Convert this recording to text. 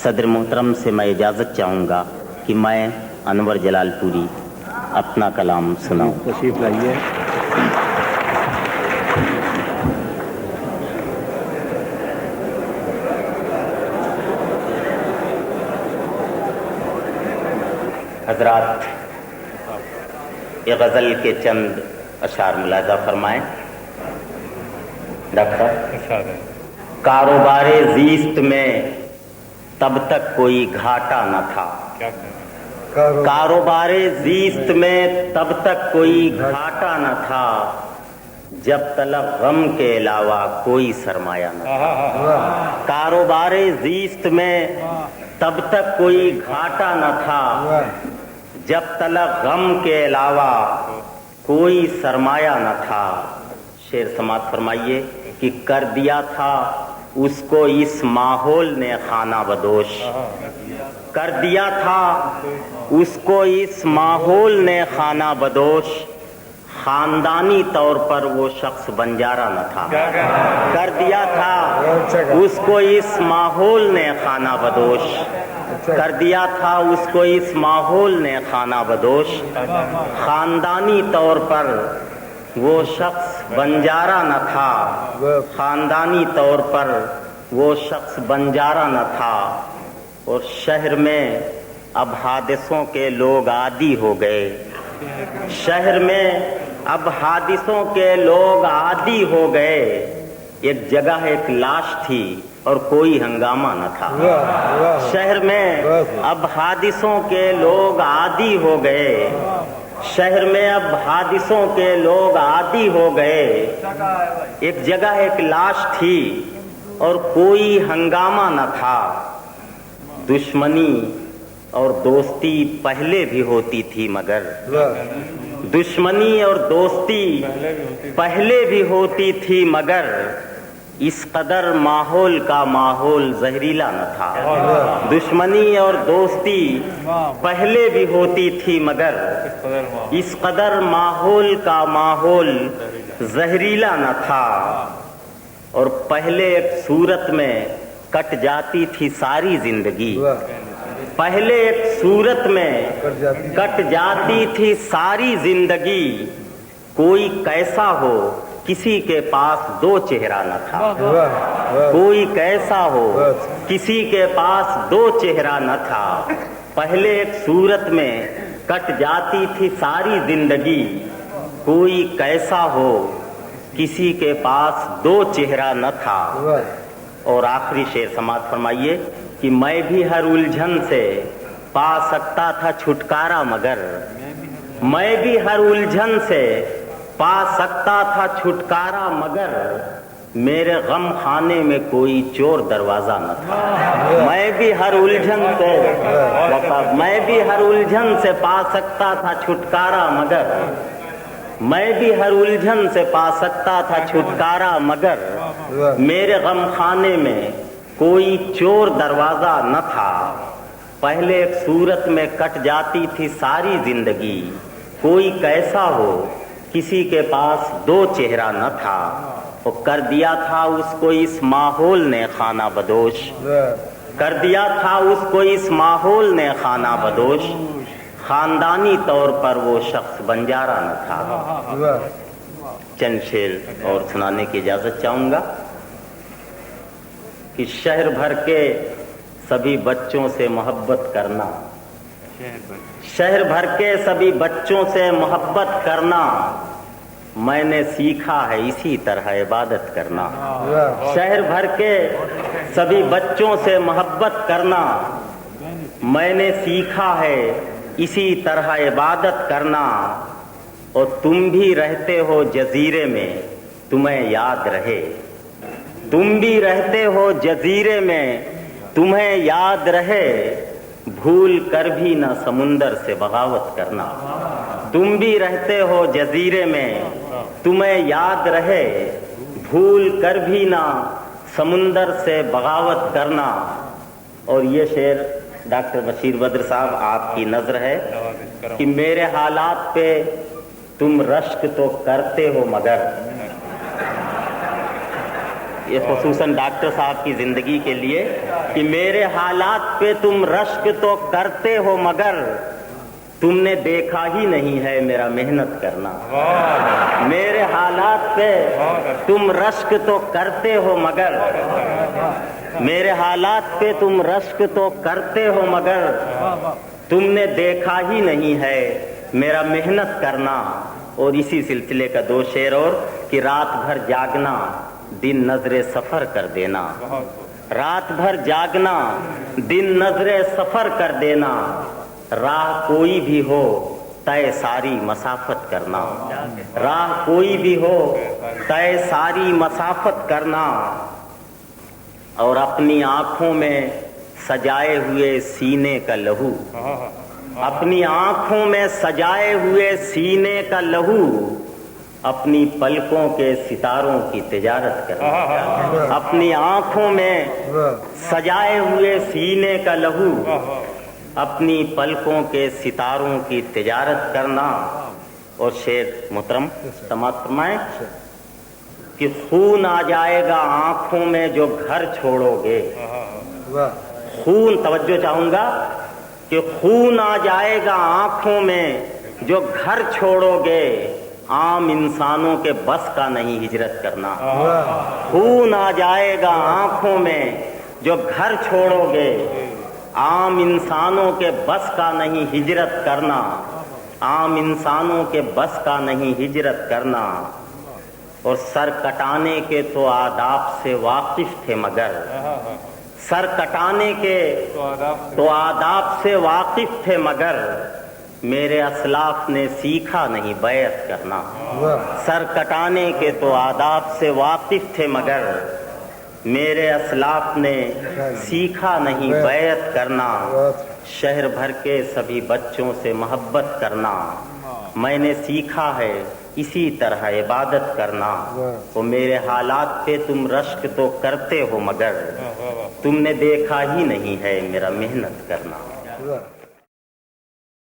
सदर मोहतरम से मैं इजाज़त चाहूँगा कि मैं अनवर जलालपुरी अपना कलाम सुनाऊँ। तशरीफ लाइए। हजरात, ये गज़ल के चंद अशार मुलाज़ा फरमाएं। डॉक्टर, कारोबारे ज़ीस्त में तब तक कोई घाटा न था। कारोबारे ज़ीस्त में तब तक कोई घाटा न था, जब तलब गम के अलावा कोई सरमाया न था। कारोबारे ज़ीस्त में तब तक कोई घाटा न था, जब तलब गम के अलावा कोई सरमाया न था। शेर समात फरमाइए कि कर दिया था उसको इस माहौल ने खाना बदोश। कर दिया था उसको इस माहौल ने खाना बदोश, खानदानी तौर पर वो शख्स बंजारा न था। कर दिया था उसको इस माहौल ने खाना बदोश। कर दिया था उसको इस माहौल ने खाना बदोश, खानदानी तौर पर वो शख्स बंजारा न था। खानदानी तौर पर वो शख्स बंजारा न था। और शहर में अब हादिसों के लोग आदी हो गए। शहर में अब हादिसों के लोग आदी हो गए। एक जगह एक लाश थी और कोई हंगामा न था। शहर में अब हादिसों के लोग आदी हो गए। शहर में अब हादिसों के लोग आदी हो गए। एक जगह एक लाश थी और कोई हंगामा न था। दुश्मनी और दोस्ती पहले भी होती थी, मगर दुश्मनी और दोस्ती पहले भी होती थी, मगर इस कदर माहौल का माहौल जहरीला न था। दुश्मनी और दोस्ती पहले भी होती थी, मगर इस कदर माहौल का माहौल जहरीला न था। और पहले एक सूरत में कट जाती थी सारी जिंदगी। पहले एक सूरत में कट जाती थी सारी जिंदगी। कोई कैसा हो किसी के पास दो चेहरा न था। कोई कैसा हो किसी के पास दो चेहरा न था। पहले एक सूरत में कट जाती थी सारी जिंदगी। कोई कैसा हो किसी के पास दो चेहरा न था। और आखिरी शेर समात फरमाइए कि मैं भी हर उलझन से पा सकता था छुटकारा, मगर मैं भी हर उलझन से पा सकता था छुटकारा, मगर मेरे गम खाने में कोई चोर दरवाजा न था। मैं भी हर उलझन से पा सकता था छुटकारा, मगर मैं भी हर उलझन से पा सकता था छुटकारा, मगर मेरे गम खाने में कोई चोर दरवाजा न था। पहले एक सूरत में कट जाती थी सारी जिंदगी। कोई कैसा हो किसी के पास दो चेहरा न था। वो कर दिया था उसको इस माहौल ने खाना बदोश। कर दिया था उसको इस माहौल ने खाना बदोश, खानदानी तौर पर वो शख्स बंजारा न था। चंद शेर और सुनाने की इजाजत चाहूंगा कि शहर भर के सभी बच्चों से मोहब्बत करना, शहर भर के सभी बच्चों से मोहब्बत करना मैंने सीखा है इसी तरह इबादत करना। शहर भर के सभी बच्चों से मोहब्बत करना मैंने सीखा है इसी तरह इबादत करना। और तुम भी रहते हो जजीरे में तुम्हें याद रहे। तुम भी रहते हो जजीरे में तुम्हें याद रहे, भूल कर भी ना समुंदर से बगावत करना। तुम भी रहते हो जजीरे में तुम्हें याद रहे, भूल कर भी ना समुंदर से बगावत करना। और ये शेर डॉक्टर बशीर बद्र साहब आपकी नजर है कि मेरे हालात पे तुम रश्क तो करते हो, मगर یہ خصوصاً ڈاکٹر صاحب کی زندگی کے لیے کہ میرے حالات پہ تم رشک تو کرتے ہو مگر تم نے دیکھا ہی نہیں ہے میرا محنت کرنا. میرے حالات پہ تم رشک تو کرتے ہو مگر میرے حالات پہ تم رشک تو کرتے ہو مگر تم نے دیکھا ہی نہیں ہے میرا محنت کرنا. اور اسی سلسلے کا 2 شعر اور کہ رات بھر جاگنا دن نظر سفر کر دینا. رات بھر جاگنا دن نظر سفر کر دینا. راہ کوئی بھی ہو طے ساری مسافت کرنا. راہ کوئی بھی ہو طے ساری مسافت کرنا. اور اپنی آنکھوں میں سجائے ہوئے سینے کا لہو اپنی آنکھوں میں سجائے ہوئے سینے کا لہو اپنی پلکوں کے ستاروں کی تجارت کرنا. اپنی آنکھوں میں سجائے ہوئے سینے کا لہو اپنی پلکوں کے ستاروں کی تجارت کرنا. اور شعر محترم سماعت فرمائیں کہ خون آ جائے گا آنکھوں میں جو گھر چھوڑو گے. خون توجہ چاہوں گا کہ خون آ جائے گا آنکھوں میں جو گھر چھوڑو گے. عام انسانوں کے بس کا نہیں ہجرت کرنا. خون آ جائے گا آنکھوں میں جو گھر چھوڑو گے. عام انسانوں کے بس کا نہیں ہجرت کرنا. عام انسانوں کے بس کا نہیں ہجرت کرنا. اور سر کٹانے کے تو آداب سے واقف تھے مگر سر کٹانے کے تو آداب سے واقف تھے مگر میرے اسلاف نے سیکھا نہیں بیعت کرنا. سر کٹانے کے تو آداب سے واقف تھے مگر میرے اسلاف نے سیکھا نہیں بیعت کرنا. شہر بھر کے سبھی بچوں سے محبت کرنا. میں نے سیکھا ہے اسی طرح عبادت کرنا. وہ میرے حالات پہ تم رشک تو کرتے ہو مگر تم نے دیکھا ہی نہیں ہے میرا محنت کرنا.